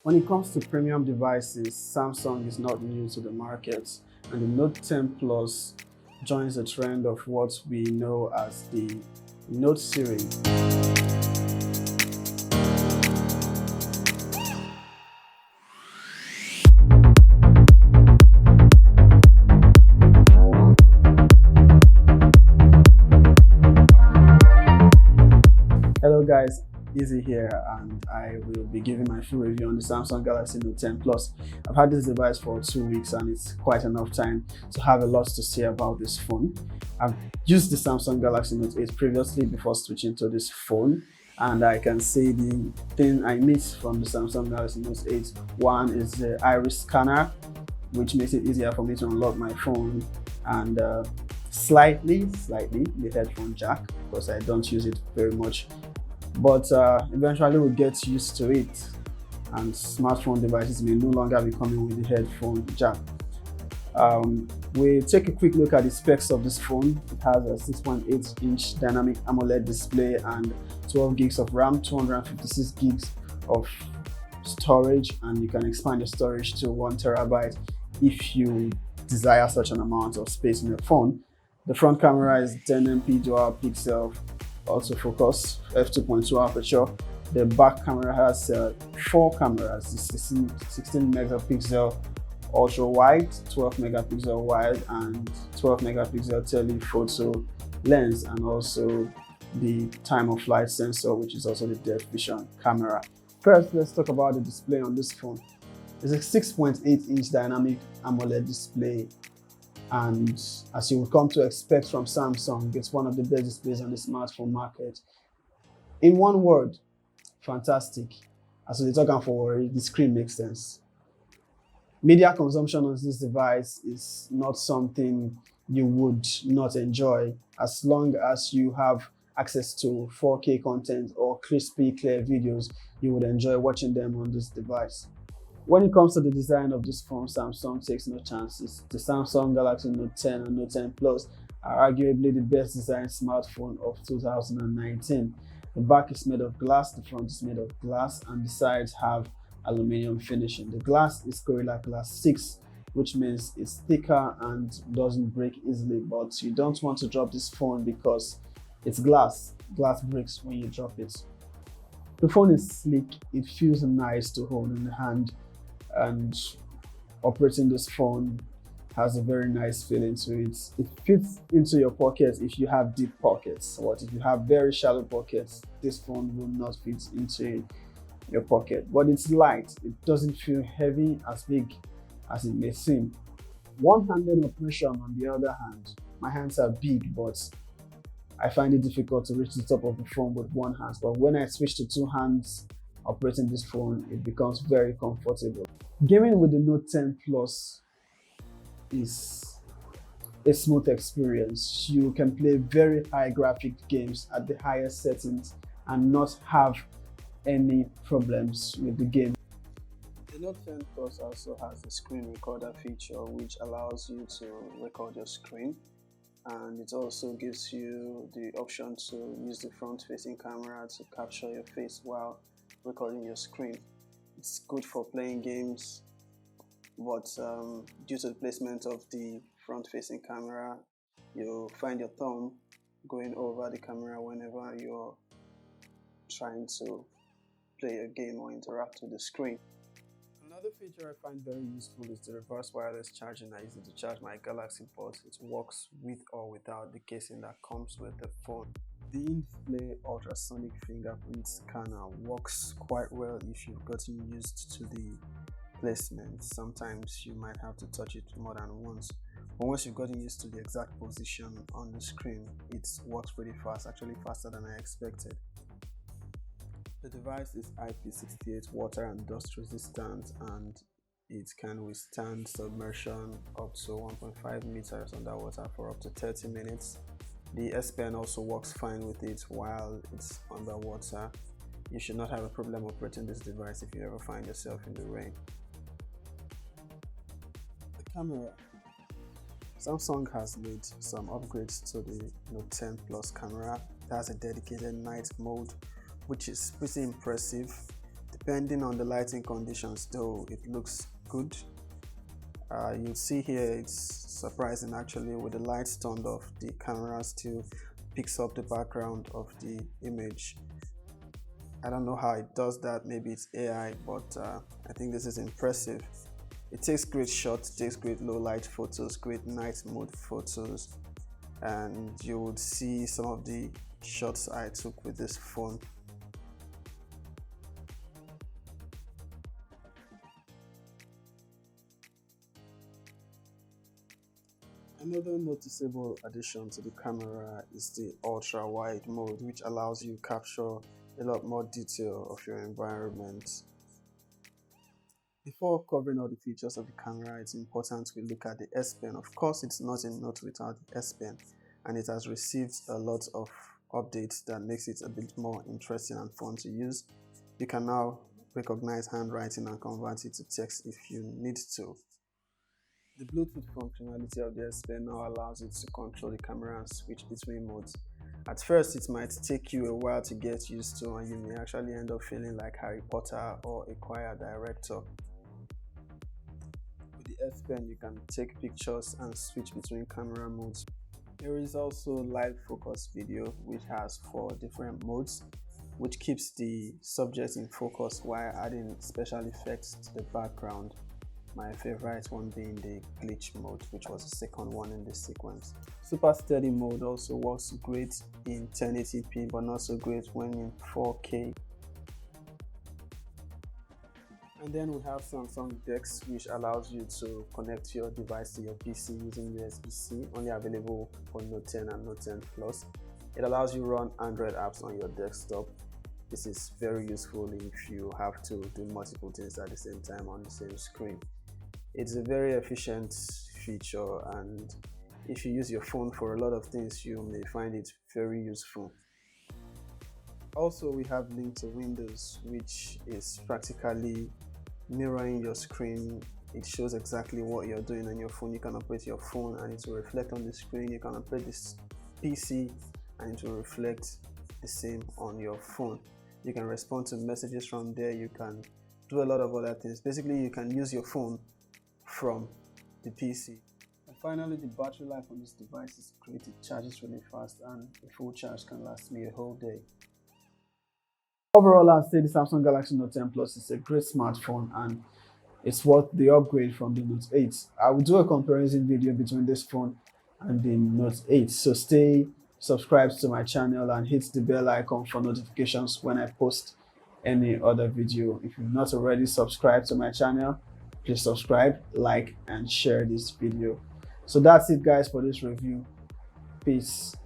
When it comes to premium devices, Samsung is not new to the market, and the Note 10 Plus joins the trend of what we know as the Note series. Hello guys, Easy here, and I will be giving my full review on the Samsung Galaxy Note 10 Plus. I've had this device for 2 weeks and it's quite enough time to have a lot to say about this phone. I've used the Samsung Galaxy Note 8 previously before switching to this phone, and I can say the thing I miss from the Samsung Galaxy Note 8, one is the iris scanner, which makes it easier for me to unlock my phone, and slightly the headphone jack, because I don't use it very much, but eventually we'll get used to it, and smartphone devices may no longer be coming with the headphone jack. We take a quick look at the specs of this phone. It has a 6.8-inch dynamic AMOLED display and 12 gigs of RAM, 256 gigs of storage, and you can expand your storage to 1 terabyte if you desire such an amount of space in your phone. The front camera is 10MP dual pixel autofocus, f2.2 aperture. The back camera has 4 cameras: 16 megapixel ultra wide, 12 megapixel wide, and 12 megapixel telephoto lens, and also the time of flight sensor, which is also the depth vision camera. First, let's talk about the display on this phone. It's a 6.8-inch dynamic AMOLED display, and as you would come to expect from Samsung, it's one of the best displays on the smartphone market. In one word, fantastic. As we talk for the screen makes sense. Media consumption on this device is not something you would not enjoy, as long as you have access to 4K content or crispy, clear videos. You would enjoy watching them on this device. When it comes to the design of this phone, Samsung takes no chances. The Samsung Galaxy Note 10 and Note 10 Plus are arguably the best designed smartphone of 2019. The back is made of glass, the front is made of glass, and the sides have aluminum finishing. The glass is Gorilla Glass 6, which means it's thicker and doesn't break easily, but you don't want to drop this phone because it's glass. Glass breaks when you drop it. The phone is sleek, it feels nice to hold in the hand, and operating this phone has a very nice feeling to it. It fits into your pockets if you have deep pockets, but if you have very shallow pockets, this phone will not fit into your pocket. But it's light, it doesn't feel heavy as big as it may seem. One-handed operation, on the other hand, my hands are big, but I find it difficult to reach the top of the phone with one hand. But when I switch to 2 hands operating this phone, it becomes very comfortable. Gaming with the Note 10 Plus is a smooth experience. You can play very high graphic games at the highest settings and not have any problems with the game. The Note 10 Plus also has the screen recorder feature, which allows you to record your screen, and it also gives you the option to use the front-facing camera to capture your face while recording your screen. It's good for playing games, but due to the placement of the front-facing camera, you'll find your thumb going over the camera whenever you're trying to play a game or interact with the screen. Another feature I find very useful is the reverse wireless charging. I use it to charge my Galaxy Buds. It works with or without the casing that comes with the phone. The in-display ultrasonic fingerprint scanner works quite well if you've gotten used to the placement. Sometimes you might have to touch it more than once, but once you've gotten used to the exact position on the screen, it works pretty fast, actually faster than I expected. The device is IP68 water and dust resistant, and it can withstand submersion up to 1.5 meters underwater for up to 30 minutes. The S Pen also works fine with it while it's underwater. You should not have a problem operating this device if you ever find yourself in the rain. The camera. Samsung has made some upgrades to the Note 10 Plus camera. It has a dedicated night mode, which is pretty impressive. The Depending on the lighting conditions though, it looks good. You'll see here it's surprising actually, with the lights turned off, the camera still picks up the background of the image. I don't know how it does that, maybe it's AI, but I think this is impressive. It takes great shots, takes great low light photos, great night mode photos, and you would see some of the shots I took with this phone. Another noticeable addition to the camera is the ultra wide mode, which allows you to capture a lot more detail of your environment. Before covering all the features of the camera, it's important we look at the S Pen. Of course, it's not a Note without the S Pen, and it has received a lot of updates that makes it a bit more interesting and fun to use. You can now recognize handwriting and convert it to text if you need to. The Bluetooth functionality of the S Pen now allows you to control the camera and switch between modes. At first, it might take you a while to get used to, and you may actually end up feeling like Harry Potter or a choir director. With the S Pen, you can take pictures and switch between camera modes. There is also live focus video, which has 4 different modes, which keeps the subject in focus while adding special effects to the background. My favorite one being the glitch mode, which was the second one in this sequence. Super steady mode also works great in 1080p, but not so great when in 4K. And then we have Samsung DeX, which allows you to connect your device to your PC using USB-C, only available for Note 10 and Note 10 Plus. It allows you to run Android apps on your desktop. This is very useful if you have to do multiple things at the same time on the same screen. It's a very efficient feature, and if you use your phone for a lot of things, you may find it very useful. Also, we have Link to Windows, which is practically mirroring your screen. It shows exactly what you're doing on your phone. You can operate your phone and it will reflect on the screen. You can operate this PC and it will reflect the same on your phone. You can respond to messages from there. You can do a lot of other things. Basically, you can use your phone from the PC. And finally, the battery life on this device is great. It charges really fast, and a full charge can last me a whole day. Overall, I'd say the Samsung Galaxy Note 10 Plus is a great smartphone, and it's worth the upgrade from the Note 8. I will do a comparison video between this phone and the Note 8, so stay subscribed to my channel and hit the bell icon for notifications when I post any other video. If you've not already subscribed to my channel, please subscribe, like, and share this video. So that's it guys for this review. Peace.